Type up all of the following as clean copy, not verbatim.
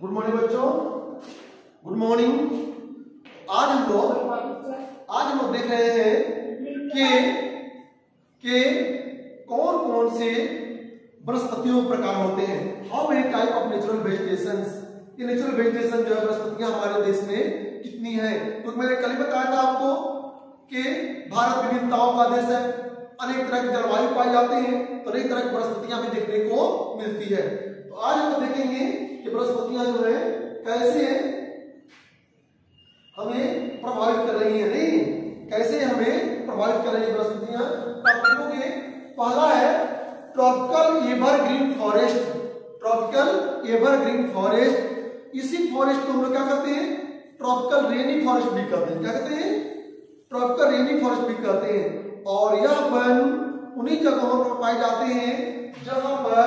Good morning बच्चों, good morning. आज हम लोग देख रहे हैं कि कौन कौन से वनस्पतियों के प्रकार होते हैं। How many type of natural vegetations. ये नेचुरल वेजिटेशन जो है वनस्पतियां हमारे देश में कितनी है। तो मैंने कल ही बताया था आपको कि भारत विविधताओं का देश है, अनेक तरह की जलवायु पाई जाती है, तो अनेक तरह की वनस्पतियां भी देखने को मिलती है। तो आज हम देखेंगे कि वनस्पतियां जो है कैसे हमें प्रभावित कर रही है, नहीं कैसे हमें प्रभावित कर रही है वनस्पतियां। देखोगे पहला है tropical evergreen forest. Tropical evergreen forest, इसी फॉरेस्ट को हम लोग क्या कहते हैं, ट्रॉपिकल रेनी फॉरेस्ट भी कहते हैं। क्या कहते हैं, ट्रॉपिकल रेनी फॉरेस्ट भी कहते हैं। और यह वन उन्हीं जगहों पर पाए जाते हैं जहां पर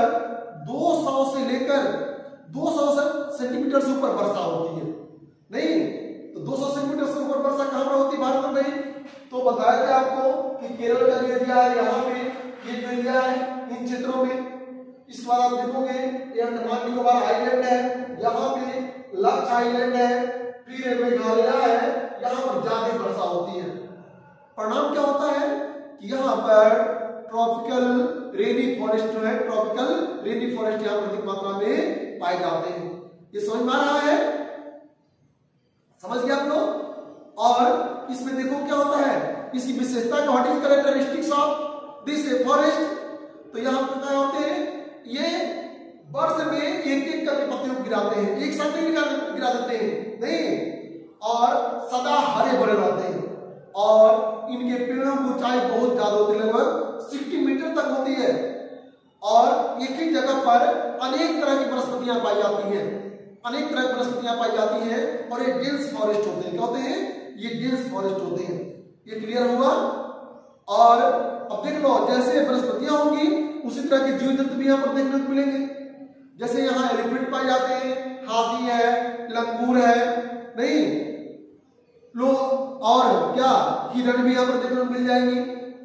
200 से लेकर 200 सेंटीमीटर से ऊपर वर्षा होती है। नहीं तो 200 सेंटीमीटर से ऊपर वर्षा कहां पर होती है भारत में भाई? तो बताया था आपको कि केरल का जो एरिया है, यहाँ पे ये जो एरिया है इन क्षेत्रों में। इसके बाद आप देखोगे ये अंडमान निकोबार आइलैंड है, यहाँ पे लक्स आइलैंड है, फिर मेघालय है, यहाँ पर ज्यादा वर्षा होती है। परिणाम क्या होता है कि यहाँ पर ट्रॉपिकल रेनी फॉरेस्ट जो है, ट्रॉपिकल रेनी फॉरेस्ट यहाँ पर अधिक मात्रा में पाए जाते हैं। ये समझ में आ रहा है? समझ गया आप लोग? और इसमें देखो क्या होता है, इसकी विशेषता क्या, what is characteristics of this forest. तो यहाँ पर क्या होते हैं, ये वर्ष में एक एक करके पत्तियों को गिराते हैं, एक साथ नहीं गिरा देते हैं, नहीं, और सदा हरे भरे रहते हैं। और इनके पेड़ों की ऊंचाई बहुत ज्यादा होती है, लगभग 60 मीटर तक होती है। और एक ही जगह पर अनेक तरह की वनस्पतियां पाई जाती हैं, अनेक तरह की वनस्पतियां पाई जाती हैं। और ये डेंस फॉरेस्ट होते हैं। क्या होते हैं? ये डेंस फॉरेस्ट होते हैं। ये क्लियर हुआ? और अब देख लो, जैसे वनस्पतियां होंगी उसी तरह के जीव जंतु भी यहाँ पर देखने को मिलेंगे। जैसे यहाँ एलिफेंट पाए जाते हैं, हाथी है, लंगूर है, नहीं लोग, और क्या हिरण भी यहाँ पर देखने को मिल जाएंगे।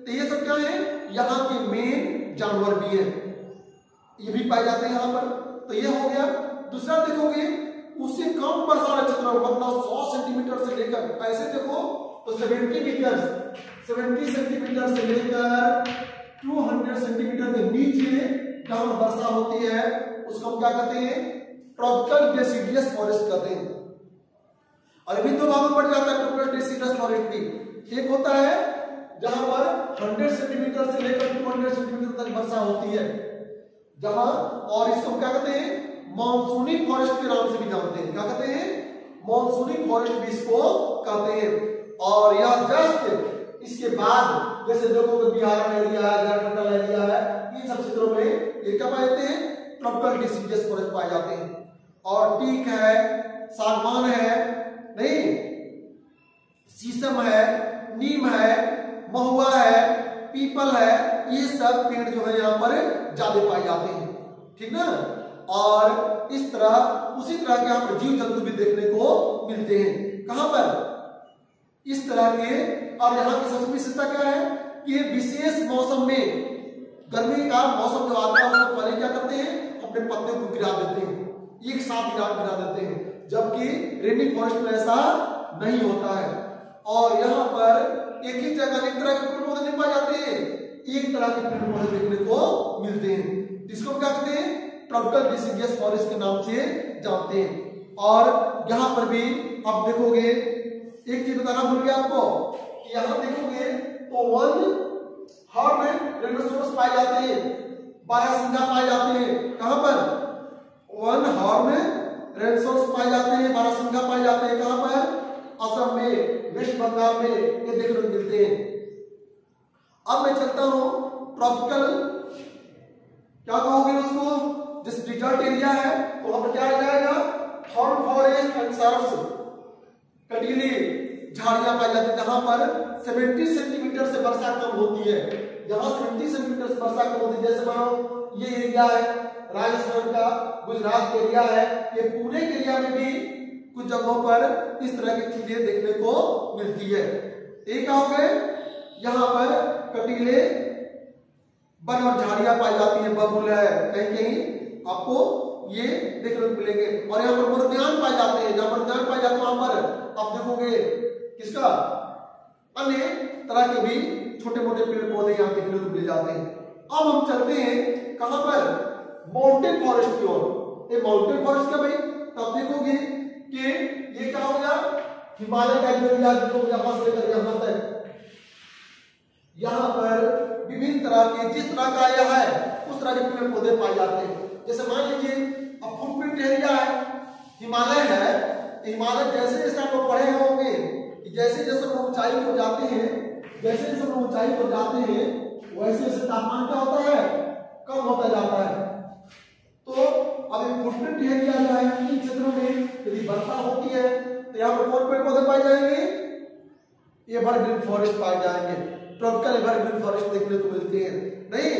तो ये सब क्या है, यहाँ के मेन जानवर भी हैं, ये भी पाए जाते हैं यहाँ पर। तो ये हो गया। दूसरा देखोगे उससे कम वर्षा वाले क्षेत्रों में, मतलब 100 सेंटीमीटर से लेकर, ऐसे देखो तो 70 सेंटीमीटर से लेकर 200 सेंटीमीटर के नीचे जहां वर्षा होती है उसको हम क्या कहते हैं, ट्रॉपिकल डेसिडियस फॉरेस्ट कहते हैं। और अभी दो भागों में पड़ जाता है ट्रॉपिकल डेसिडियस फॉरेस्ट भी। एक होता है जहां पर 100 सेंटीमीटर से लेकर 200 सेंटीमीटर तक वर्षा होती है, जहां, और इसको हम क्या कहते हैं, मॉनसूनी फॉरेस्ट के नाम से भी जानते हैं। क्या कहते हैं? मॉनसूनी फॉरेस्ट भी इसको कहते हैं। और यह जस्ट इसके बाद जैसे जो बिहार में एरिया है, झारखंड एरिया है, इन सब क्षेत्रों में ये क्या पाए जाते हैं, ट्रॉपिकल डेसिडियस फॉरेस्ट पाए जाते हैं। और टीक है, सागवान है, नहीं शीशम है, नीम है, महुआ है, पीपल है, ये सब पेड़ जो है यहाँ पर ज्यादा पाए जाते हैं। ठीक ना? और इस तरह उसी तरह के यहाँ पर जीव जंतु भी देखने को मिलते हैं। कहां पर? इस तरह के। और यहाँ की सबसे विशेषता क्या है कि ये विशेष मौसम में, गर्मी का मौसम जो आता है उसको पहले क्या करते हैं, अपने पत्ते को गिरा देते हैं, एक साथ गिरा देते हैं, जबकि रेनी फॉरेस्ट में ऐसा नहीं होता है। और यहाँ पर एक ही जगह अनेक तरह के पेड़ पौधे नहीं पाए जाते हैं, एक तरह के पेड़ पौधे देखने को मिलते हैं, जिसको क्या कहते हैं, ट्रॉपिकल डेसिडियस फॉरेस्ट के नाम से जानते हैं। और यहाँ पर भी आप देखोगे, एक चीज बताना भूल गया आपको, यहाँ देखोगे तो 1 हॉर्न राइनोसोरस पाए जाते हैं, 12 सिंगा पाए जाते हैं। कहां पर? 1 हॉर्न राइनोसोरस पाए जाते हैं, 12 सिंगा पाए जाते हैं। कहां पर? असम में, वेस्ट बंगाल में ये देखने को मिलते हैं। अब मैं चलता हूं ट्रॉपिकल, क्या कहोगे उसको, जिस डिजर्ट एरिया है तो वहां पर क्या आ जाएगा, हॉर्न फॉरेस्ट एंड सर्फ्स, कटीली झाड़ियां पाई जाती है, जहां पर 70 सेंटीमीटर से वर्षा कम होती है। जहां 70 सेंटीमीटर से वर्षा कम होती है, जैसे मानो ये एरिया है राजस्थान का, गुजरात का एरिया है, ये पूरे एरिया में भी कुछ जगहों पर इस तरह की चीजें देखने को मिलती है। एक क्या हो गए, यहाँ पर कटीले वन और झाड़ियां पाई जाती है, बबूल है, कहीं कहीं आपको ये देखने को मिलेंगे। और यहाँ पर मरुद्यान पाए जाते हैं। जहाँ मरुद्यान पाए जाते हैं वहां पर आप देखोगे किसका अन्य तरह के भी छोटे मोटे पेड़ पौधे यहाँ देखने को मिल जाते हैं। अब हम चलते हैं कहां पर, माउंटेन फॉरेस्ट की ओर। ये माउंटेन फॉरेस्ट क्या भाई, तब देखोगे कि ये क्या हो गया, हिमालय का जो एरिया देखो यहाँ से लेकर यहाँ तक, यहाँ पर विभिन्न तरह के जिस तरह का यह है उस तरह के पेड़ पौधे पाए जाते हैं। जैसे मान लीजिए अब फुटप्रिंट एरिया है, हिमालय है, हिमालय जैसे जैसे आप लोग पढ़े होंगे कि जैसे जैसे हम ऊंचाई पर जाते हैं, जैसे जैसे हम ऊंचाई पर जाते हैं वैसे वैसे तापमान क्या होता है, कम होता जाता है। तो अब फुटप्रिंट एरिया जो है इन क्षेत्रों में यदि वर्षा होती है तो यहाँ पर कौन पेड़ पौधे पाए जाएंगे, एवरग्रीन फॉरेस्ट पाए जाएंगे, ट्रॉपिकल एवरग्रीन फॉरेस्ट देखने को मिलते हैं नहीं,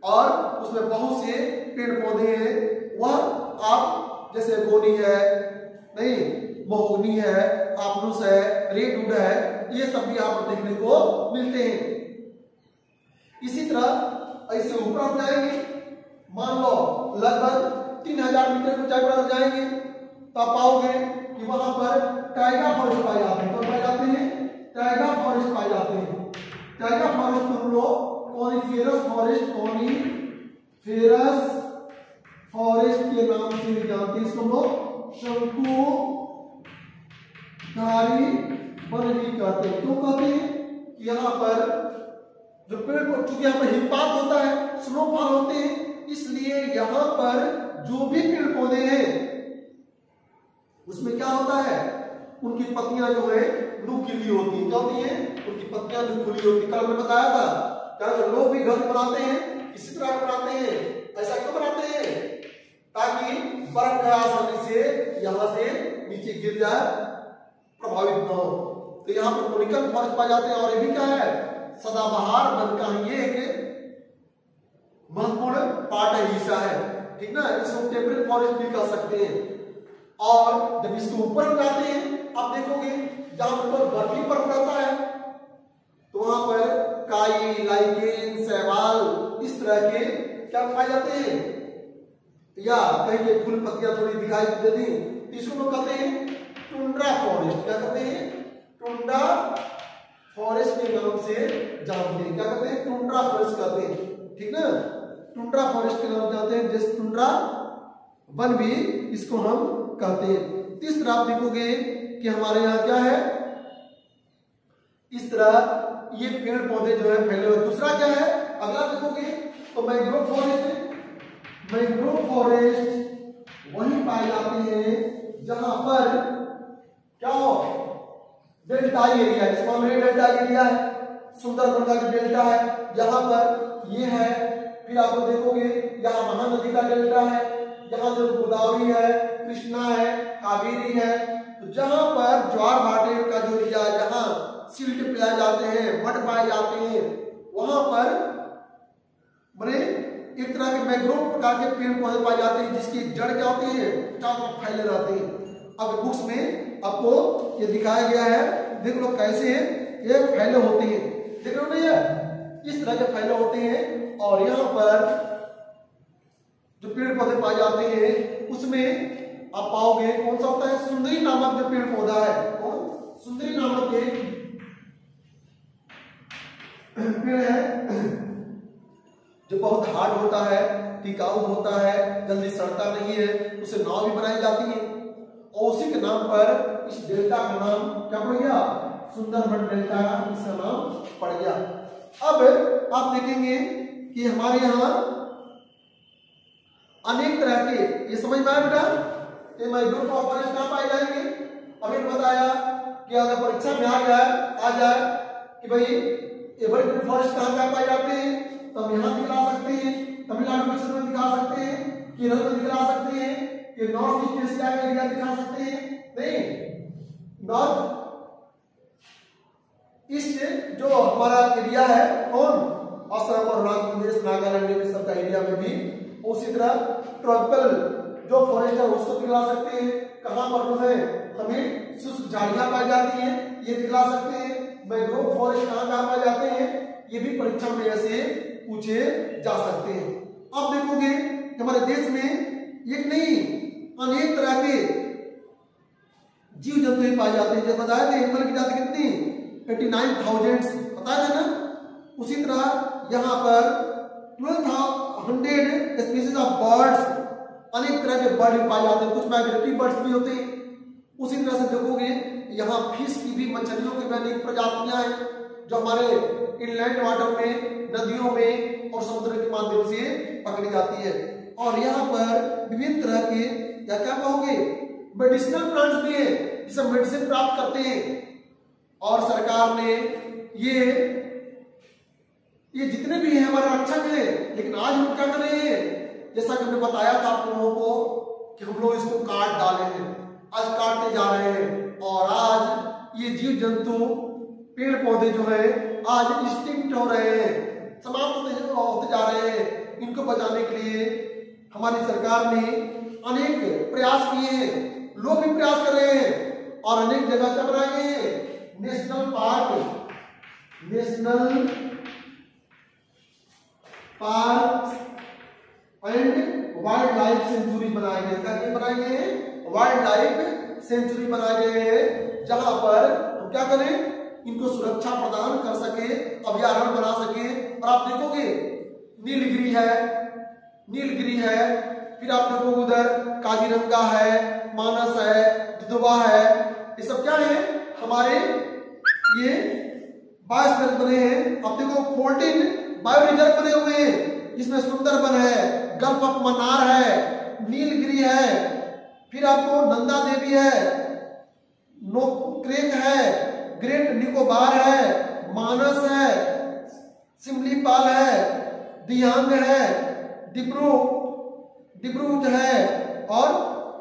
और उसमें बहुत से पेड़ पौधे हैं, वह आप जैसे गोनी है नहीं, महोगनी है, आमरूस है, रेडवुड है, ये सब भी यहाँ पर देखने को मिलते हैं। इसी तरह ऐसे ऊपर हम जाएंगे, मान लो लगभग 3000 मीटर ऊंचाई पर जाएंगे तो आप पाओगे कि वहां पर टाइगा फॉरेस्ट पाए जाते हैं। तो पाए जाते हैं टाइगा फॉरेस्ट पाए जाते हैं। टाइगा फॉरेस्ट को हम लोग कॉनिफेरस फॉरेस्ट, कॉनिफेरस फॉरेस्ट के नाम से भी जानते हैं। इसको हम लोग शंकुधारी वन भी कहते हैं। क्यों कहते हैं कि यहाँ पर जो पेड़ को, चूंकि यहाँ पर हिमपात होता है, स्नोफॉल होते हैं, इसलिए यहाँ पर जो भी पेड़ पौधे हैं उसमें क्या होता है, उनकी पत्तियां जो है नुकीली होती है। क्या होती है, उनकी पत्तियां नुकीली होती है। कल मैंने बताया था, क्या लोग भी घर बनाते हैं इसी तरह बनाते हैं। ऐसा क्यों बनाते हैं, ताकि बर्फ आसानी से यहाँ से नीचे गिर जाए, प्रभावित न हो। तो यहाँ पर कोनिकल फॉरेस्ट पाए जाते हैं। और ये भी क्या है, सदाबहार वन का ये एक महत्वपूर्ण पार्ट है, हिस्सा है, ठीक ना। इसको टेम्परेट फॉरेस्ट भी कह सकते हैं। और जब इसके ऊपर जाते हैं आप देखोगे जहां पर बर्फी बर्फ रहता है तो वहां पर काई, लाइकेन, शैवाल इस तरह के क्या पाए जाते हैं, या कहीं के फूल पत्तियां थोड़ी दिखाई देती, इसको लोग कहते हैं टुंड्रा फॉरेस्ट। क्या कहते हैं, टुंड्रा फॉरेस्ट के नाम से जानते हैं। क्या कहते हैं, टुंड्रा फॉरेस्ट कहते हैं, ठीक ना। टुंड्रा फॉरेस्ट के नाम जानते हैं, जैसे टुंड्रा वन भी इसको हम कहते हैं। इस तरह आप देखोगे कि हमारे यहाँ क्या है, इस तरह ये पेड़ पौधे जो है फैले हुए। दूसरा क्या है, अगला देखोगे तो मैंग्रोव फॉरेस्ट। मैंग्रोव फॉरेस्ट वही पाए जाते हैं जहां पर क्या हो, डेल्टाई एरिया, जिसमें डेल्टा एरिया है, सुंदरबन का जो डेल्टा है यहाँ पर ये है। फिर आप देखोगे यहाँ महानदी का डेल्टा है, यहाँ जो गोदावरी है, कृष्णा है, कावेरी है। तो जहां पर ज्वार भाटे का जो एरिया, जहां सिल्ट पाए जाते हैं, मड पाए जाते हैं, वहां पर बड़े एक तरह के मैंग्रोव प्रकार के पेड़ पौधे पाए जाते हैं, जिसकी जड़ क्या होती है, चारों तरफ फैले रहते हैं। अब बुक्स में आपको ये दिखाया गया है, देख लो कैसे ये फैले होते हैं, देख लो नहीं है, इस तरह के फैले होते हैं। और यहाँ पर जो पेड़ पौधे पाए जाते हैं उसमें आप पाओगे कौन सा होता है, सुंदरी नामक जो पेड़ पौधा है, कौन, सुंदरी नामक एक पेड़ है जो बहुत हार्ड होता है, टिकाऊ होता है, जल्दी सड़ता नहीं है, उसे नाव भी बनाई जाती है। और उसी के नाम पर इस डेल्टा का नाम क्या पड़ गया, सुंदरबन डेल्टा, इसका नाम पड़ गया। अब आप देखेंगे कि हमारे यहाँ अनेक तरह के, ये समझ में आया बेटा, ये मैंग्रोव फॉरेस्ट कहाँ पाए जाएंगे। अभी बताया कि अगर परीक्षा में आ जाए कि भाई एवरग्रीन फॉरेस्ट कहाँ पाए जाते हैं, तो हम यहाँ दिखा सकते हैं, तमिलनाडु में दिखा सकते हैं, केरल में दिखा सकते हैं, कि नॉर्थ ईस्ट एशिया का एरिया दिखा सकते हैं, नहीं, नॉर्थ ईस्ट जो हमारा एरिया है, कौन, असम, अरुणाचल प्रदेश, नागालैंड में सबका एरिया में भी। उसी तरह ट्रॉपिकल जो फॉरेस्ट है उसको दिखला सकते हैं, कहां पर जो है हमें शुष्क झाड़ियां पाई जाती हैं, ये दिखला सकते हैं। मैंग्रोव फॉरेस्ट कहां पाए जाते हैं, ये भी परीक्षा में ऐसे पूछे जा सकते हैं। अब देखोगे हमारे देश में एक नहीं अनेक तरह के जीव जंतु पाए जाते हैं। जब बताया था एनिमल की जाति कितनी 89,000 बताया था ना। उसी तरह यहाँ पर 1200 स्पीसीज ऑफ बर्ड्स, अनेक तरह के बर्ड भी पाए जाते हैं, कुछ माइग्रेटरी बर्ड्स भी होते हैं। उसी तरह से देखोगे यहाँ फिश की भी, मछलियों की भी अनेक प्रजातियां हैं जो हमारे इनलैंड वाटर में, नदियों में और समुद्र के माध्यम से पकड़ी जाती है। और यहाँ पर विभिन्न तरह के या क्या कहोगे मेडिसिनल प्लांट्स भी है जिससे मेडिसिन प्राप्त करते हैं। और सरकार ने ये जितने भी हैं हमारे रक्षक हैं, लेकिन आज हम क्या कर रहे हैं, जैसा कि हमने बताया था आप लोगों को कि हम लोग इसको काट डाले हैं, आज काटते जा रहे हैं। और आज ये जीव जंतु पेड़ पौधे जो है आज एक्सटिंक्ट हो रहे हैं, समाप्त होते जा रहे हैं। इनको बचाने के लिए हमारी सरकार ने अनेक प्रयास किए हैं, लोग भी प्रयास कर रहे हैं और अनेक जगह क्या बनाए गए हैं, national park and wild life sanctuary बनाए गए। क्या बनाए गए हैं, वाइल्ड लाइफ सेंचुरी बनाए गए हैं, जहां पर हम क्या करें, इनको सुरक्षा प्रदान कर सके, अभयारण्य बना सके। और आप देखोगे नीलगिरी है, फिर आप देखोगे उधर काजीरंगा है, मानस है, दुधवा है, ये सब क्या है हमारे ये बायोस्फीयर बने हैं। आप देखो 14 बायो रिजर्व बने हुए हैं, जिसमें सुंदरबन है, गल्फ ऑफ मन्नार है, नीलगिरी है, फिर आपको नंदा देवी है, नोक्रेक है, ग्रेट निकोबार है, मानस है, सिमलीपाल है, दियांग है, डिब्रूज है और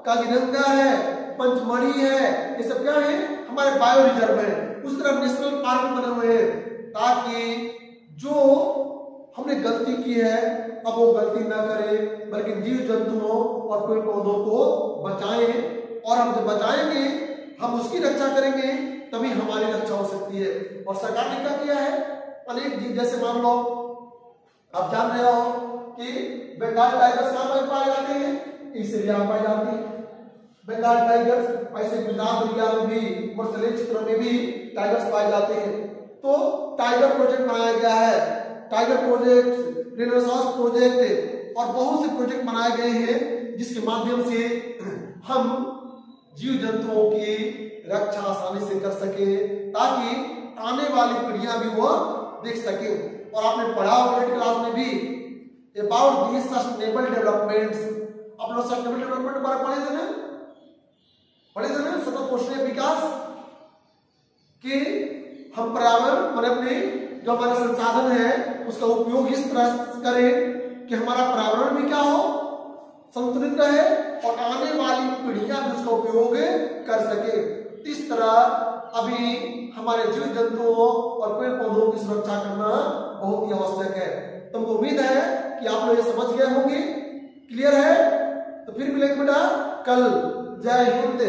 काजीरंगा है, पंचमढ़ी है। ये सब क्या है हमारे बायो रिजर्व है। उस तरह नेशनल पार्क बने हुए हैं ताकि जो हमने गलती की है अब वो गलती ना करें, बल्कि जीव जंतुओं और पेड़ पौधों को बचाएं। और हम जब बचाएंगे, हम उसकी रक्षा करेंगे, तभी हमारी रक्षा हो सकती है। और सरकार ने क्या किया है, अनेक जीव, जैसे मान लो आप जान रहे हो कि बंगाल टाइगर्स कहाँ पर पाए जाते हैं, इस एरिया में पाए जाते हैं बंगाल टाइगर्स। ऐसे गुजरात एरिया में भी, मर्सले क्षेत्र में भी टाइगर्स पाए जाते हैं। तो टाइगर प्रोजेक्ट बनाया गया है, टाइगर प्रोजेक्ट, रेनेसांस प्रोजेक्ट और बहुत से प्रोजेक्ट बनाए गए हैं, जिसके माध्यम से हम जीव जंतुओं की रक्षा आसानी से कर सके, ताकि आने वाली पीढ़ियां भी वो देख सके। और आपने पढ़ा होगा 8th क्लास में भी अबाउट दी सस्टेनेबल डेवलपमेंट्स। आप लोग सस्टेनेबल डेवलपमेंट बारे पढ़े थे ना सतत पोषणीय विकास कि हम पर्यावरण और अपने जो हमारे संसाधन है उसका उपयोग इस तरह करें कि हमारा पर्यावरण भी क्या हो, संतुलित रहे और आने वाली पीढ़ियां भी उसका उपयोग कर सके। इस तरह अभी हमारे जीव जंतुओं और पेड़ पौधों की सुरक्षा करना बहुत ही आवश्यक है। तो मुझे उम्मीद है कि आप लोग ये समझ गए होंगे। क्लियर है? तो फिर मिलेंगे बेटा कल। जय हिंद।